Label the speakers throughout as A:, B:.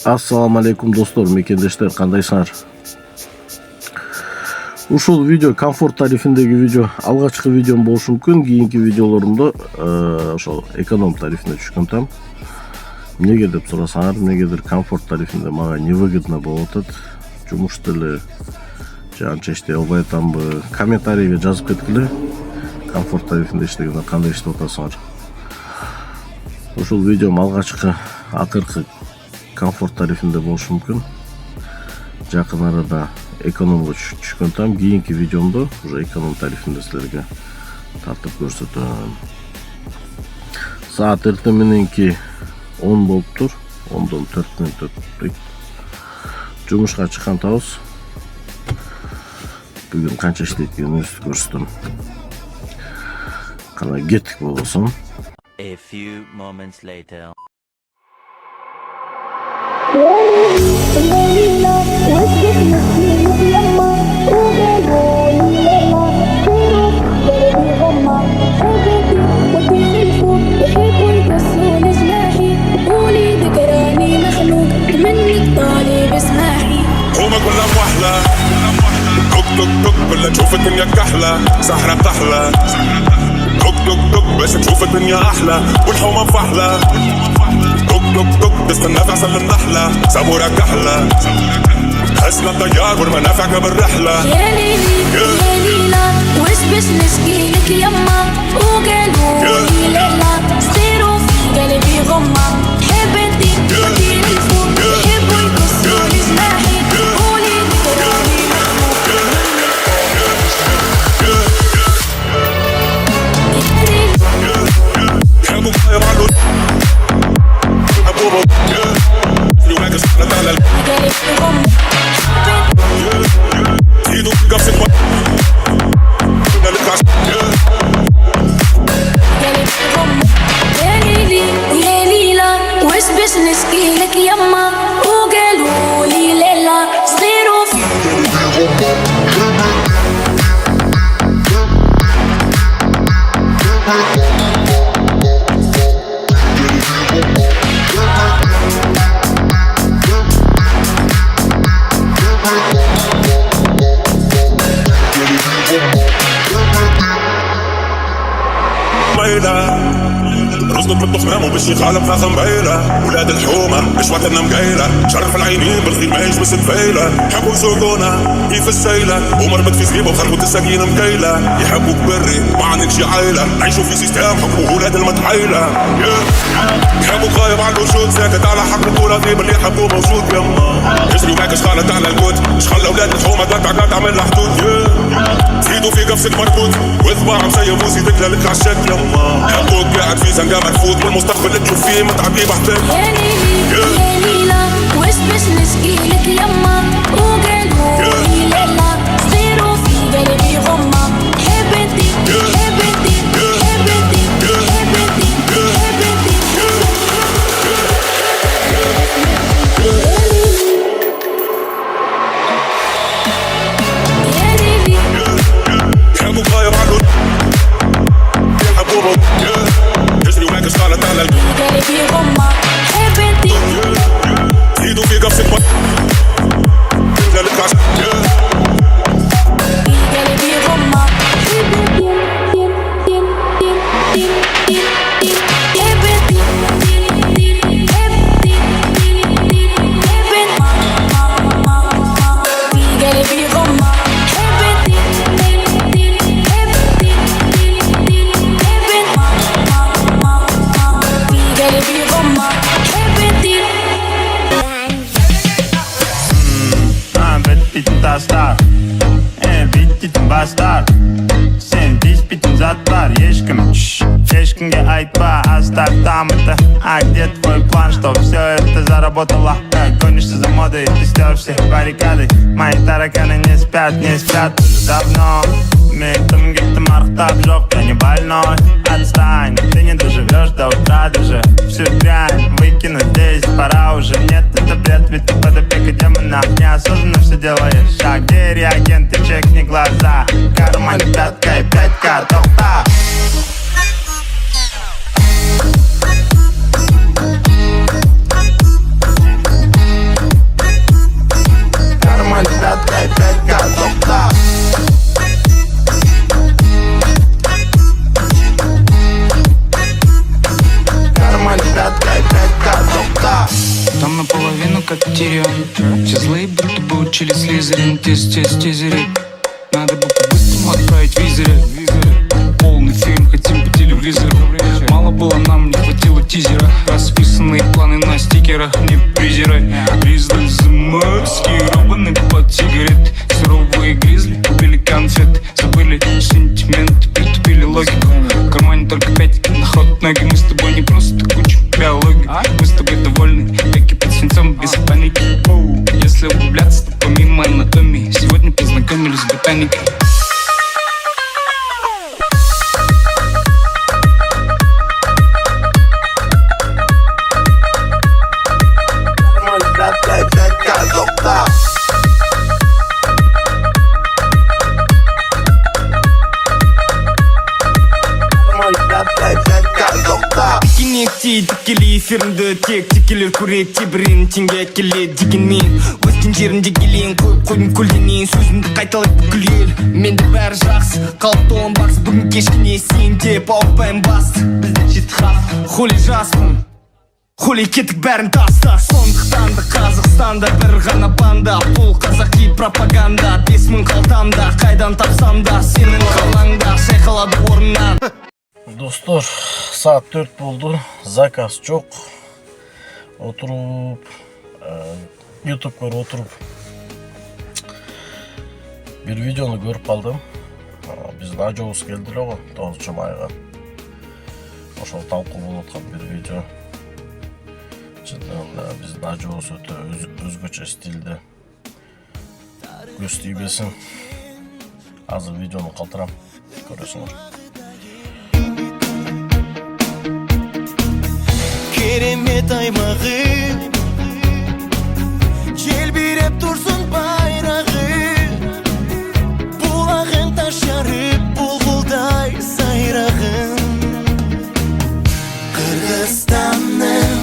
A: Assalamu alaikum достор, мекендештер, кандайсыңар? Ушул видео комфорт тарифиндеги видео. Алгачкы видеом болушу мүмкүн, кийинки видеолорумда ошол эконом тарифине түшкөн там. Эмнеге деп сурасаңар, эмнегедир комфорт тарифинде мага невыгодно болуп атат. Жумушта эле анча иштей албай атамбы? Комментарийге жазып кеткиле. Комфорт тарифинде иштегенде кандай иштеп атасыңар? Ушул видеом алгачкы акыркы комфорт тарифинде болушу мүмкүн. Жакын арада экономго түшкөн там, кийинки видеомдо уже эконом тарифинде силерге тартып көрсөтөм. Саат эртең мененки 10 болуптур. 10дон 4 мүнөт өтүп. Жумушка чыккантабыз. Бүгүн канча иштейт экенибизди көрсөтөм. Кана кеттик болбосо.
B: A few moments later.
C: ولا تشوف الدنيا كحلة سحرة كحلة دوك دوك دوك باش تشوف الدنيا أحلى والحومة فحلة دوك دوك دوك تستنى في عسل النحلة سابورة كحلة حسنا الطيار والمنافع قبل الرحلة
D: يا ليلي يا ليلى وش باش نشكيلك يما وقالوا لي ليلى صغيروا في قلبي غمة حب انتي وديني فوق يحبوا يكسروا لي جناحي قولي تكرهني
C: يحبوا قايم على حبوبه يومك سحلت على
D: قلبي غمة
C: ايدو قفص قلبي
D: غمة يا ليلي يا ليلى وش باش نشكيلك يما وقالوا لي ليلى صغيروا في رزق بطبخ مامو باش يخالف فاخ مبيلة ولاد الحومة مش وطننا مقيلة شرف العينين بالخير ما يجبس الفيلة يحبوا يسوقونا في السيلة ومربط في زبيبة وخربط السكينة مكيلة يحبوك بري ما عندكش عايلة عيشوا في سيستم حبوا ولاد المتحيلة يحبوك غايب على الوجود ساكت على حق البطولة في باللي يحبوا موجود يما يجري معاك شخالة على الكوت شخلى ولاد الحومة قطع تعمل حدود زيدوا في قفصك مربوط واذبع مسيب وزيدك لك عشاك يما يحبوك قاعد في زنقة مرفوض والمستقبل اللي تشوف فيه متعبي بحتك يا ليلي يا ليلى وش باش نشكيلك يما وقالوا لي ليلى صغيروا في قلبي غمة حب انتي حب انتي حب انتي حب انتي حب انتي يا ليلي
C: يحبوك غايب على يحبوبه يجري معاك شغالة على
D: قلبي غمة حب انتي
C: زيدوا في قفصك لك عشاك
D: قلبي غمة حب انتي حب انتي قلبي غمة حب انتي قلبي غمة حب انتي
E: Bittin taslar bittin bastar sen bittin zatlar ешкімге айтпа оставь там это а где твой план что все это заработало гонишься за модой ты стер все баррикады мои тараканы не спят уже давно мектым гектым арықтап жоқ я не больной отстань ты не доживешь до утра даже всю дрянь выкинуть здесь пора уже нет это бред ведь ты под опекой демона неосознанно все делаешь а где реагенты чекни глаза кармане пятка и 5К топ-та
F: Слизерин, тезерей. Надо бы по-быстрому отправить визеры. Полный фильм хотим по телевизору. Мало было, нам не хватило тизера. Расписанные планы на стикерах, не презирай. Гризли заморские, гробаны под сигарет. Суровые гризли, купили конфет. Забыли сентименты, притупили логику. В кармане только 5, на ход ноги. Мы с тобой не просто куча биологии. Мы с тобой довольны, веки под свинцом, без паники. Если углубляться, то помимо анатомии сегодня познакомились с ботаникой.
G: Тікелі эфирімді тек текелер көрек тебірін теңге келеді дегенмен өткен жерімде келейін көп қойдым көлденейін сөзімді қайталап бүкіл ел менде бәрі жақсы қалыпты он бакс бүгін кешкіне сен деп ауыртпаймын басты бізде жеті хақ холи жаспын холи кеттік бәрін таста сондықтан да Қазақстанда бір ғана банда бұл қазақи пропаганда 5000 қалтамда қайдан тапсам да сенің қалаңда шайқалады орнынан.
A: Достор, saat 4 oldu. Zakaz çok. Oturup YouTube'ga oturup bir videonu görüp aldım. Bizde acıoğuz geldiler o 9 ayga. Oşol talkı bolotkan bir video. Çıldığında bizde acıoğuz öte özgöçe stilde gösteri besin. Hazır videonu kaldıram. Görüyorsunuz.
H: Keremet aymağı Celbirep dursun bayrağı Bulağın taşarıp bulbulday sayrağın Kırgızistan'ım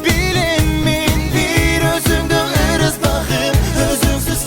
H: Bilemin bir özümde ırız bakım Özümsüz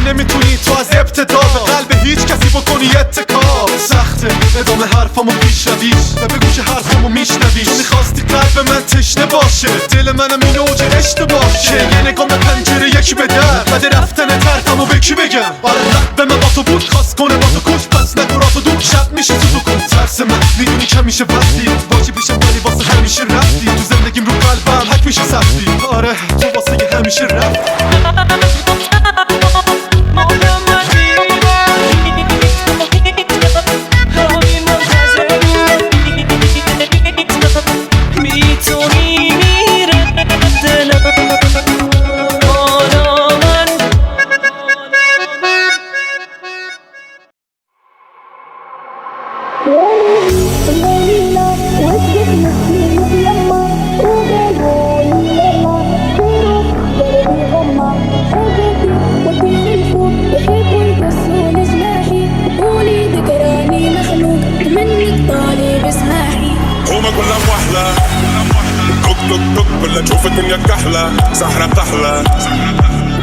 H: نمیتونی تو از ابتدا به قلب هیچ کسی بکنی اتکا سخته ادامه حرفامو پیشرویش و به گوش حرفامو میشنویش میخواستی قلب من تشنه باشه دل منم این اوج اشتباهشه یه نگاه به پنجره یکی به در بعد رفتن طرفمو به کی بگم آره به من با تو بود خواست کنه با تو کش پس نگو را تو دور شب میشه تو کن ترس من میدونی که میشه وقتی واجب میشه ولی واسه همیشه رفتی تو زندگیم رو قلبم حک میشه سختی آره تو واسه همیشه رفتی
D: كلها تشوف الدنيا كحلة سحرة بتحلى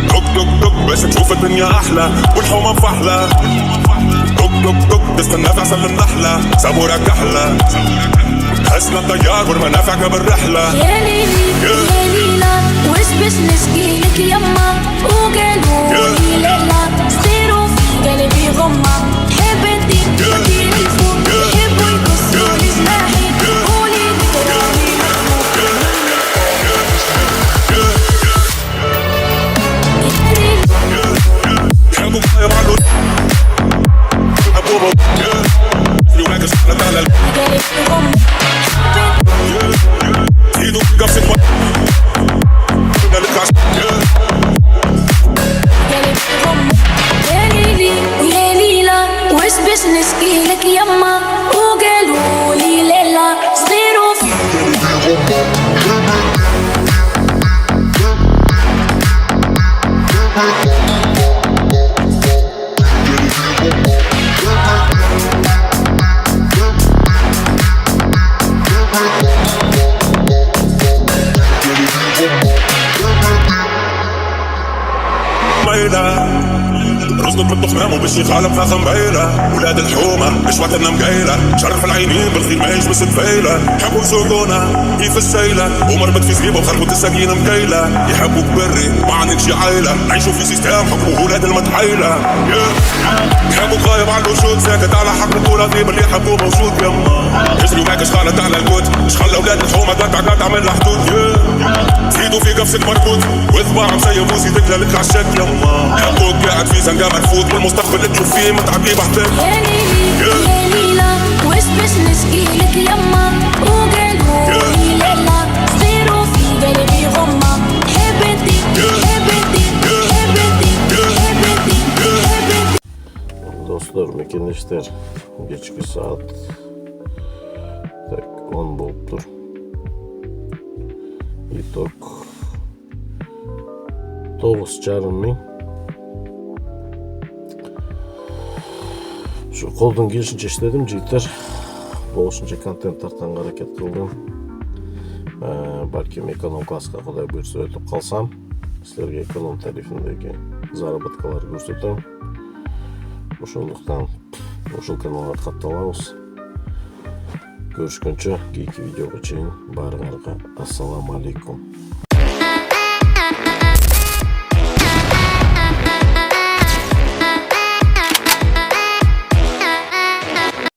D: دق دق دق باش تشوف الدنيا أحلى والحومة فحلة دق دق دق تستنى في عسل النحلة سمورة كحلة حسنا الطيار والمنافع قبل رحلة
I: يا ليلي يا ليلى وش باش نشكيلك يما وقالوا لي ليلى صيروا في قلبي غمة حب نديك تديري فوق يحبوا يكسروا لي جناحي قولي ذكراني
D: يحبوا يطيروا
I: بيغمى
D: ايده قفصة قلبي
I: بيغمى يا ليلي ويا ليلى وش باش نشكيلك يما وقالوا لي ليلى صغير وفي
D: رزق بالطخمام وباش يخالف فاخم بيلة ولاد الحومة مش وقتنا مقيلة شرف العينين بالخير ما يجبس تفيلة يحبوا يسوقونا كيف السيلة ومربط في زريبة وخربط الساقين مقيلة يحبوك بري ما عندكش عايلة نعيشوا في سيستم حكموا ولاد المتحيلة يحبوك غايب على الوجود ساكت على حق البطولة ذيب اللي يحبوه موجود يما يسري معاك شخالة على القوت شخلى ولاد الحومة قطع عمل حدود زيدوا في قفصة مربوط وإثباع مسيب وزيدك لك عالشك يما يحبوك قاعد في زنقة مرفوض والمستقبل اللي تشوف فيه متعبي بحثك
I: يا ليلي يا ليلى وش باش نشكيلك يما وقالوا لي ليلى صغير وفي قلبي غمى حب انتي حب انتي حب انتي حب انتي حب انتي.
A: Dostlar, mekanişler geçki saat 10 boluptur. İtok 9,5 ming. Şu қолдан келишинче иштедим жигиттер. Болушунча контент тартанга аракет кылдым. Балким эконом класска Кудай буйрса өтүп калсам, силерге эконом тарифиндеги заработкаларды көрсөтөм. Ошондуктан ушул каналга катталабыз. Көрүшкөнчө кийинки видеого чейин баарыңарга ассаламу алейкум.